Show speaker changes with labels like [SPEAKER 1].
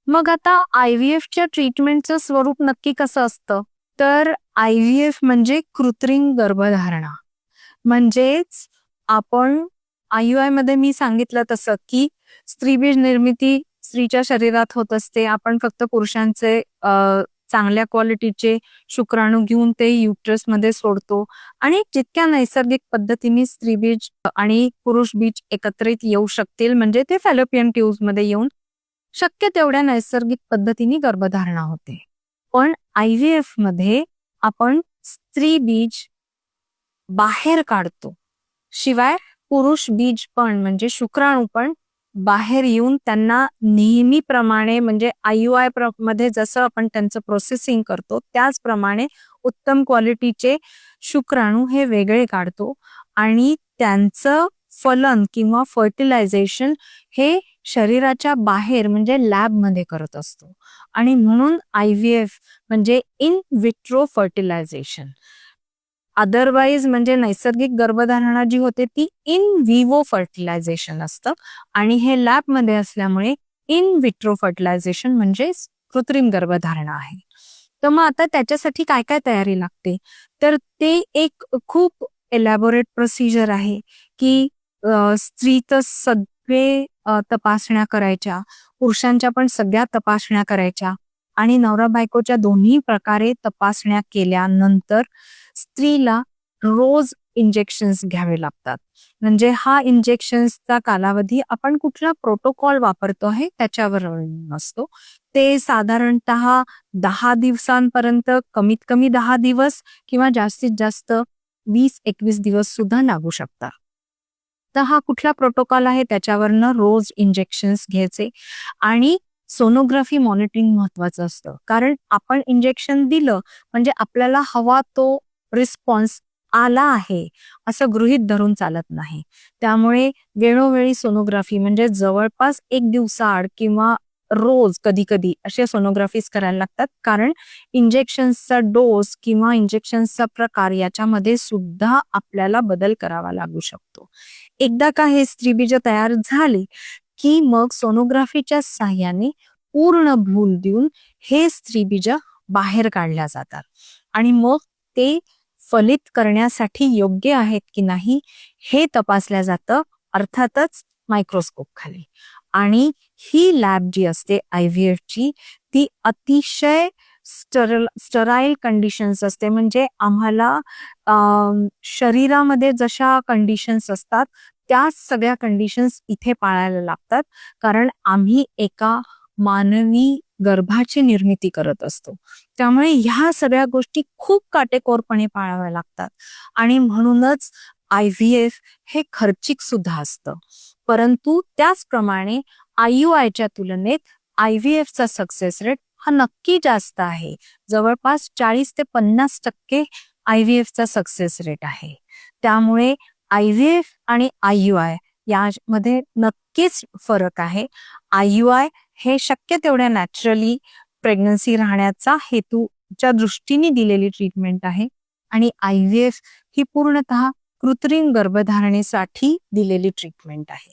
[SPEAKER 1] मग आता IVF-च्या ट्रीटमेंटचं स्वरूप नक्की कसं असतं? तर IVF म्हणजे कृत्रिम गर्भधारणा. म्हणजेच आपण IUI मध्ये मी सांगितलं तसं, की स्त्रीबीज निर्मिती स्त्रीच्या शरीरात होत असते. आपण फक्त पुरुषांचे चांगल्या क्वालिटीचे शुक्राणू घेऊन ते युटरसमध्ये सोडतो आणि जितक्या नैसर्गिक पद्धतीने स्त्रीबीज आणि पुरुष बीज एकत्रित येऊ शकतील म्हणजे ते फॅलोपियन ट्यूब्समध्ये येऊन शक्य तेवढ्या नैसर्गिक पद्धतीने गर्भधारणा होते. पण IVF मध्ये आपण स्त्री बीज बाहेर काढतो. शिवाय पुरुष बीज पण म्हणजे शुक्राणू पण बाहेर येऊन त्यांना नेहमीप्रमाणे म्हणजे IUI मध्ये जसं आपण त्यांचं प्रोसेसिंग करतो त्याचप्रमाणे उत्तम क्वालिटीचे शुक्राणू हे वेगळे काढतो आणि त्यांचं फलन किंवा फर्टिलायझेशन हे शरीराच्या बाहेर म्हणजे लॅबमध्ये करत असतो आणि म्हणून IVF म्हणजे इन विट्रो फर्टिलायझेशन. अदरवाईज म्हणजे नैसर्गिक गर्भधारणा जी होते ती इन विवो फर्टिलायझेशन असतं आणि हे लॅबमध्ये असल्यामुळे इन विट्रो फर्टिलायझेशन म्हणजे कृत्रिम गर्भधारणा आहे. तर मग आता त्याच्यासाठी काय काय तयारी लागते? तर ते एक खूप एलॅबोरेट प्रोसिजर आहे की स्त्रीचं सगळे तपासण्या करायच्या, पुरुषांच्या पण सगळ्या तपासण्या करायच्या आणि नवरा बायकोच्या दोन्ही प्रकारे तपासण्या केल्यानंतर स्त्रीला रोज इंजेक्शन्स घ्यावे लागतात. म्हणजे हा इंजेक्शन्सचा कालावधी आपण कुठला प्रोटोकॉल वापरतो आहे त्याच्यावर असतो. ते साधारणतः 10 दिवसांपर्यंत कमीत कमी 10 दिवस किंवा जास्तीत जास्त 20-21 दिवस सुद्धा लागू शकतात. तर हा कुठला प्रोटोकॉल आहे त्याच्यावरनं रोज इंजेक्शन्स घ्यायचे आणि सोनोग्राफी मॉनिटरिंग महत्वाचं असतं. कारण आपण इंजेक्शन दिलं म्हणजे आपल्याला हवा तो रिस्पॉन्स आला आहे असं गृहीत धरून चालत नाही. त्यामुळे वेळोवेळी सोनोग्राफी म्हणजे जवळपास 1 दिवसाआड किंवा रोज कधी-कधी अशा सोनोग्राफीज करायला लागतात. कारण इंजेक्शन्सचा डोस किंवा इंजेक्शन्सचा प्रकार याच्यामध्ये सुद्धा आपल्याला बदल करावा लागू शकतो. एकदा का हे स्त्रीबीज तयार झाली, की मग सोनोग्राफीच्या साहाय्याने पूर्ण भूल देऊन हे स्त्रीबीज बाहेर काढल्या जातात आणि मग ते फलित करण्यासाठी योग्य आहेत की नाही हे तपासल्या जातं, अर्थातच मायक्रोस्कोप खाली. आणि ही लॅब जी असते IVF ची ती अतिशय स्टराईल कंडिशन्स असते. म्हणजे आम्हाला शरीरामध्ये जशा कंडिशन्स असतात त्याच सगळ्या कंडिशन्स इथे पाळायला लागतात. कारण आम्ही एका मानवी गर्भाची निर्मिती करत असतो. त्यामुळे ह्या सगळ्या गोष्टी खूप काटेकोरपणे पाळाव्या लागतात आणि म्हणूनच IVF हे खर्चिक सुद्धा असतं. परंतु त्याचप्रमाणे IUI-च्या तुलनेत IVF-चा सक्सेस रेट हा नक्की जास्त आहे. जवळपास 40 ते 50% IVF-चा सक्सेस रेट आहे. त्यामुळे IVF आणि IUI यामध्ये नक्कीच फरक आहे. IUI हे शक्य तेवढ्या नॅचरली प्रेग्नन्सी राहण्याचा हेतूच्या दृष्टीने दिलेली ट्रीटमेंट आहे आणि IVF ही पूर्णतः कृत्रिम गर्भधारणेसाठी दिलेली ट्रीटमेंट आहे.